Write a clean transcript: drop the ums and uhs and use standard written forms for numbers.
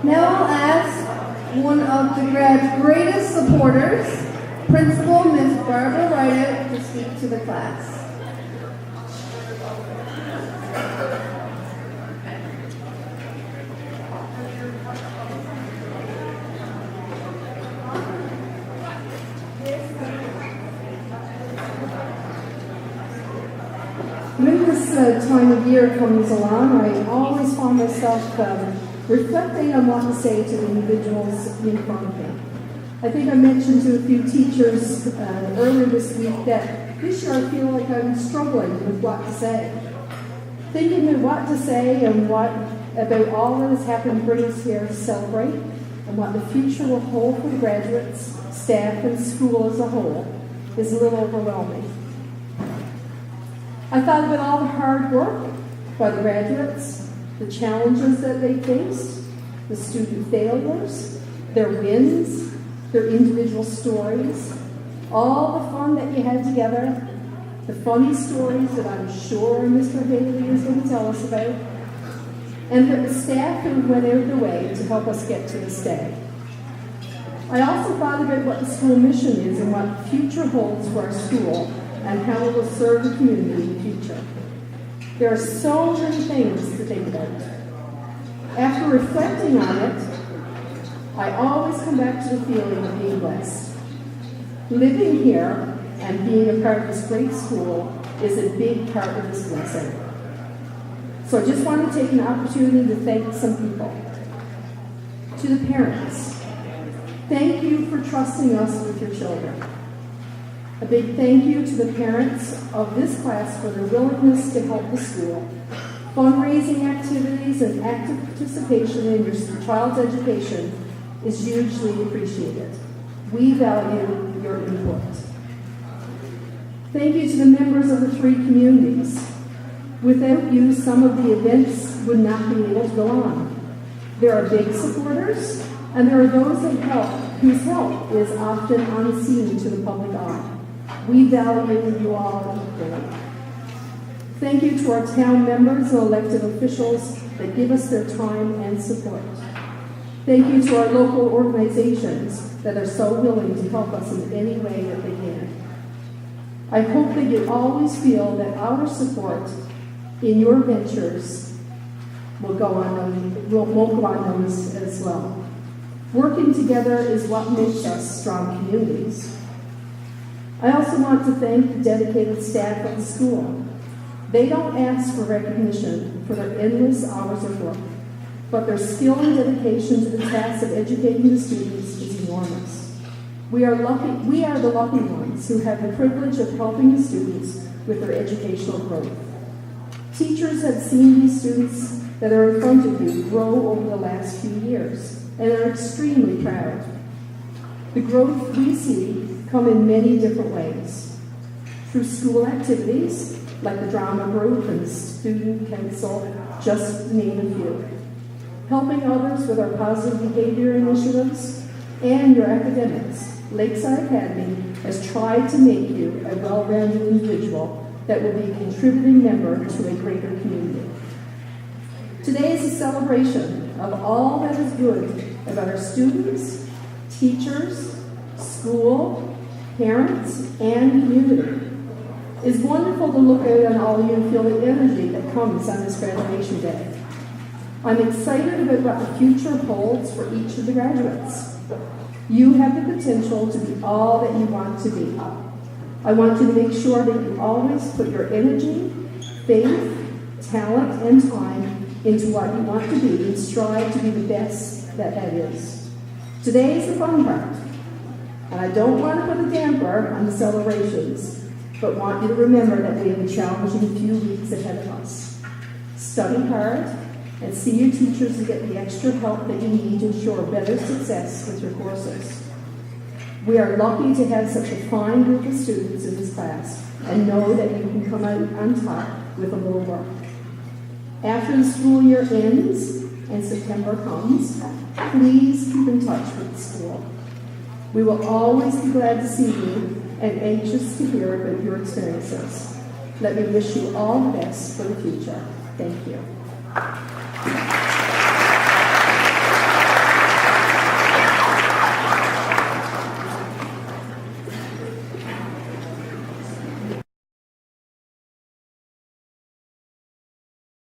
Now I'll ask one of the grad's greatest supporters, Principal Ms. Barbara Rideout, to speak to the class. When this time of year comes along, I always find myself reflecting on what to say to the individuals in front of me. I think I mentioned to a few teachers earlier this week that this year I feel like I'm struggling with what to say. Thinking of what to say and what about all that has happened to bring us here to celebrate and what the future will hold for the graduates, staff, and school as a whole is a little overwhelming. I thought about all the hard work by the graduates, the challenges that they faced, the student failures, their wins, their individual stories, all the fun that you had together, the funny stories that I'm sure Mr. Haley is going to tell us about, and the staff who went out of their way to help us get to this day. I also thought about what the school mission is and what the future holds for our school and how it will serve the community in the future. There are so many things to think about. After reflecting on it, I always come back to the feeling of being blessed. Living here and being a part of this great school is a big part of this blessing. So I just want to take an opportunity to thank some people. To the parents, thank you for trusting us with your children. A big thank you to the parents of this class for their willingness to help the school. Fundraising activities and active participation in your child's education is hugely appreciated. We value your input. Thank you to the members of the three communities. Without you, some of the events would not be able to go on. There are big supporters, and there are those whose help is often unseen to the public eye. We value you all equally. Thank you to our town members and elected officials that give us their time and support. Thank you to our local organizations that are so willing to help us in any way that they can. I hope that you always feel that our support in your ventures won't go unnoticed as well. Working together is what makes us strong communities. I also want to thank the dedicated staff of the school. They don't ask for recognition for their endless hours of work, but their skill and dedication to the task of educating the students is enormous. We are the lucky ones who have the privilege of helping the students with their educational growth. Teachers have seen these students that are in front of you grow over the last few years and are extremely proud. The growth we see come in many different ways. Through school activities, like the drama group and student council, just to name a few. Helping others with our positive behavior initiatives, and your academics. Lakeside Academy has tried to make you a well-rounded individual that will be a contributing member to a greater community. Today is a celebration of all that is good about our students, teachers, school, parents, and community. It's wonderful to look out on all of you and feel the energy that comes on this graduation day. I'm excited about what the future holds for each of the graduates. You have the potential to be all that you want to be. I want you to make sure that you always put your energy, faith, talent, and time into what you want to be and strive to be the best that is. Today is the fun part. And I don't want to put a damper on the celebrations, but want you to remember that we have a challenging few weeks ahead of us. Study hard and see your teachers to get the extra help that you need to ensure better success with your courses. We are lucky to have such a fine group of students in this class and know that you can come out on top with a little work. After the school year ends and September comes, please keep in touch with the school. We will always be glad to see you and anxious to hear about your experiences. Let me wish you all the best for the future. Thank you.